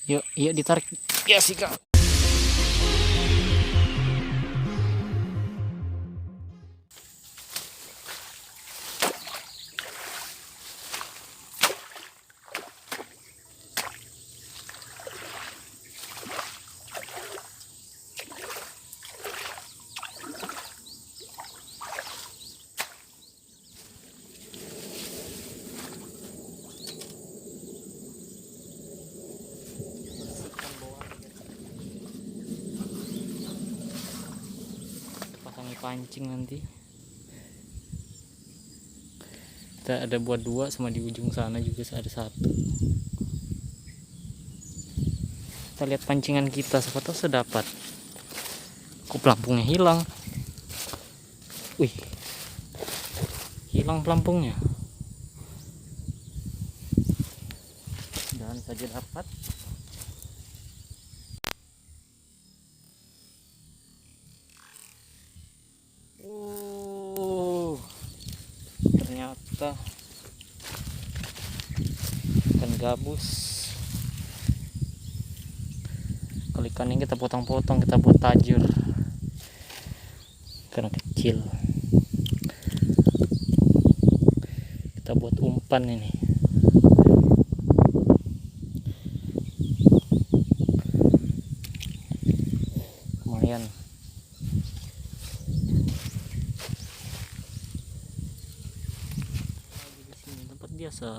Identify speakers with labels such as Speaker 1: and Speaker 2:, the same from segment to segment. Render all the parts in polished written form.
Speaker 1: Yuk, yuk ditarik. Ya sih kak. Pasangi pancing nanti. Kita ada buat dua, sama di ujung sana juga ada satu. Kita lihat pancingan kita, siapa tahu sedapat. Kok pelampungnya hilang? Wih, hilang pelampungnya. Dan saja dapat. Ternyata ikan gabus. Kalau ikan ini kita potong-potong, kita buat tajur karena kecil. Kita buat umpan ini. Lumayan. Di sini tempat biasa.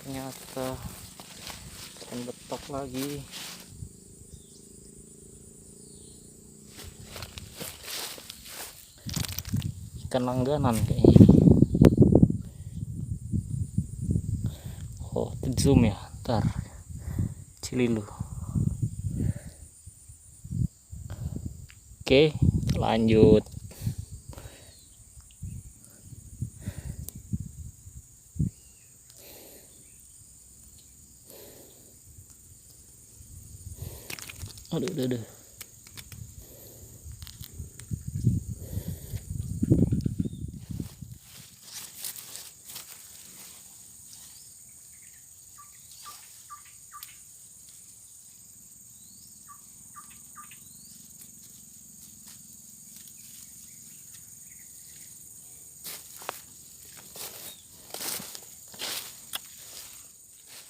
Speaker 1: Ternyata ikan betok lagi. Ikan langganan kayaknya ini. Oh, zoom ya, ntar Cililu. Oke, lanjut. Aduh.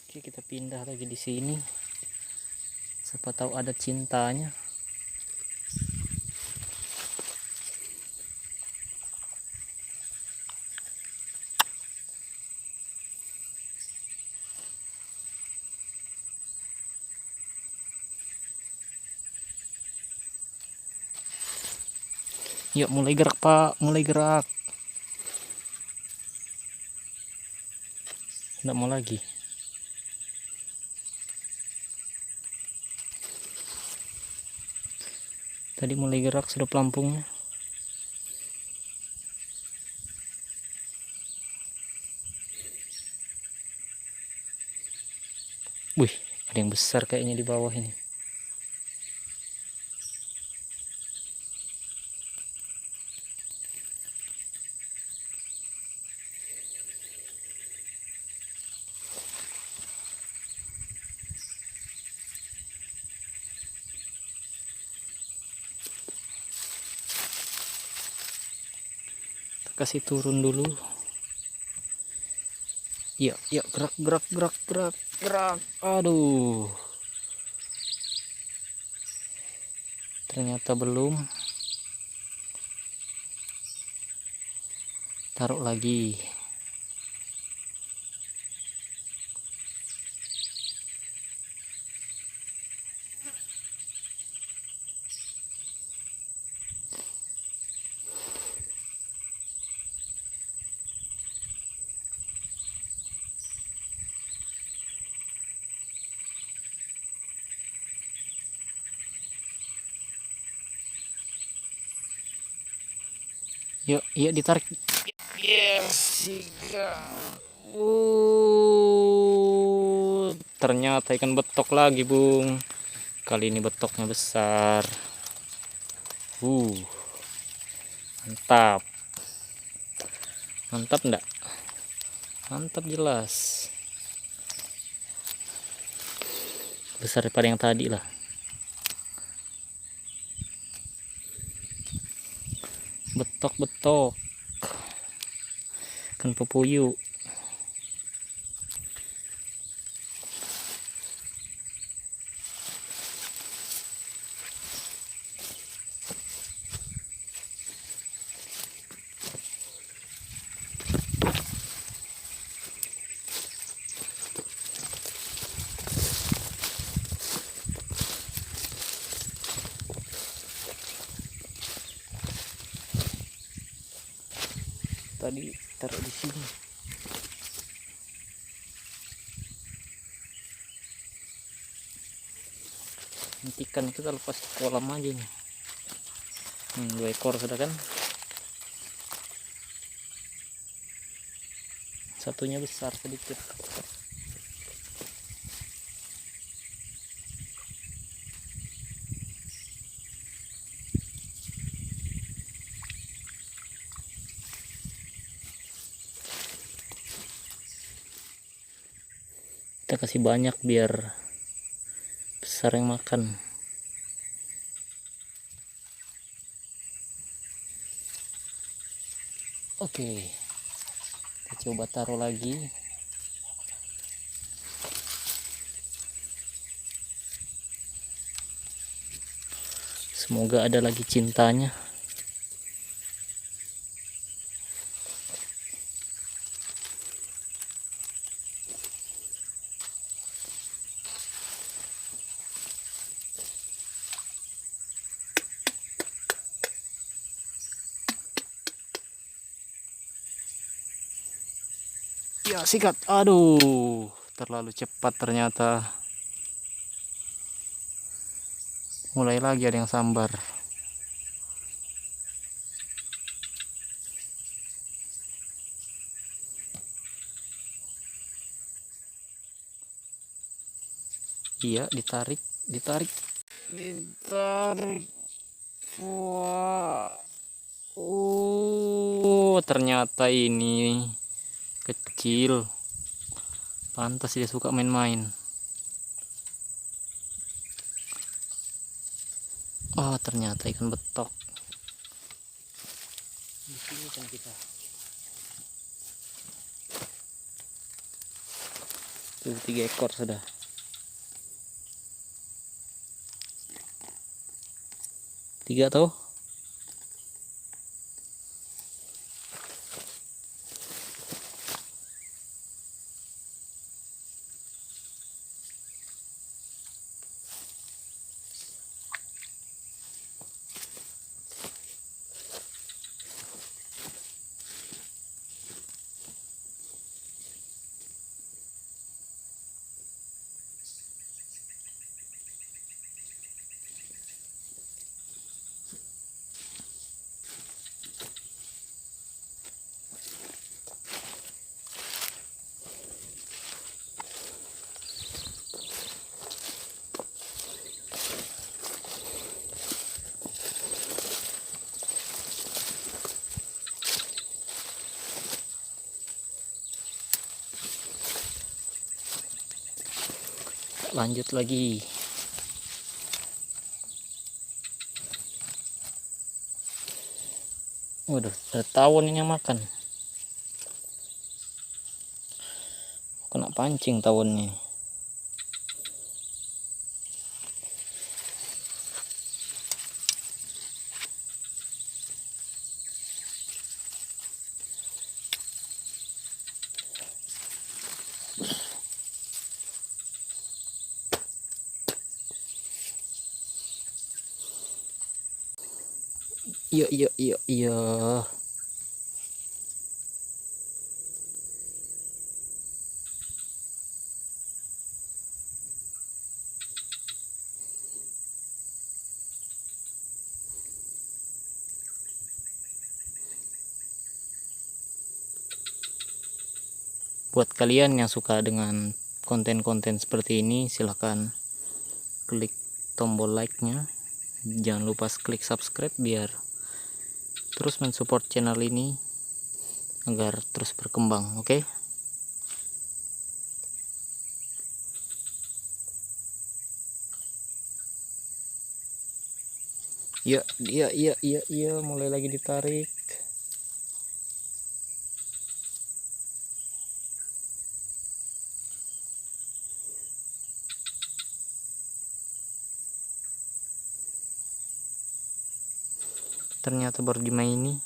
Speaker 1: Oke, kita pindah lagi di sini. Siapa tahu ada cintanya. Yuk, mulai gerak Pak, mulai gerak. Nggak mau lagi. Tadi mulai gerak sudah pelampungnya. Wih, ada yang besar kayaknya di bawah ini. Kasih turun dulu. Yuk, gerak. Aduh. Ternyata belum. Taruh lagi. Yuk, iya ditarik. Yes, ternyata ikan betok lagi, Bung. Kali ini betoknya besar. Mantap. Mantap enggak? Mantap jelas. Besar daripada yang tadi lah. Betok-betok. Ikan pepuyuh. Tadi taruh di sini. Hentikan itu kalau pas kolam aja nih. 2 ekor sudah kan. Satunya besar sedikit. Kita kasih banyak biar besar yang makan. Oke, kita coba taruh lagi. Semoga ada lagi cintanya. Ya, sikat. Aduh, terlalu cepat ternyata. Mulai lagi ada yang sambar. Iya, ditarik, ditarik. Wah. Ternyata ini kecil. Pantas dia suka main-main. Oh, ternyata ikan betok. Di sini kan kita. Tuh 3 ekor sudah. Tiga tuh. Lanjut lagi. Waduh, ada tawon ini yang makan. Kena pancing tawonnya. Iya, iya, iya, iya. Buat kalian yang suka dengan konten-konten seperti ini, silahkan klik tombol like-nya. Jangan lupa klik subscribe biar terus mensupport channel ini agar terus berkembang. Oke? Iya, mulai lagi ditarik. Ternyata baru dimaini.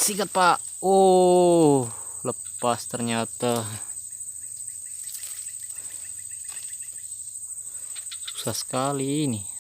Speaker 1: Sikat, Pak. Oh, lepas ternyata. Susah sekali ini.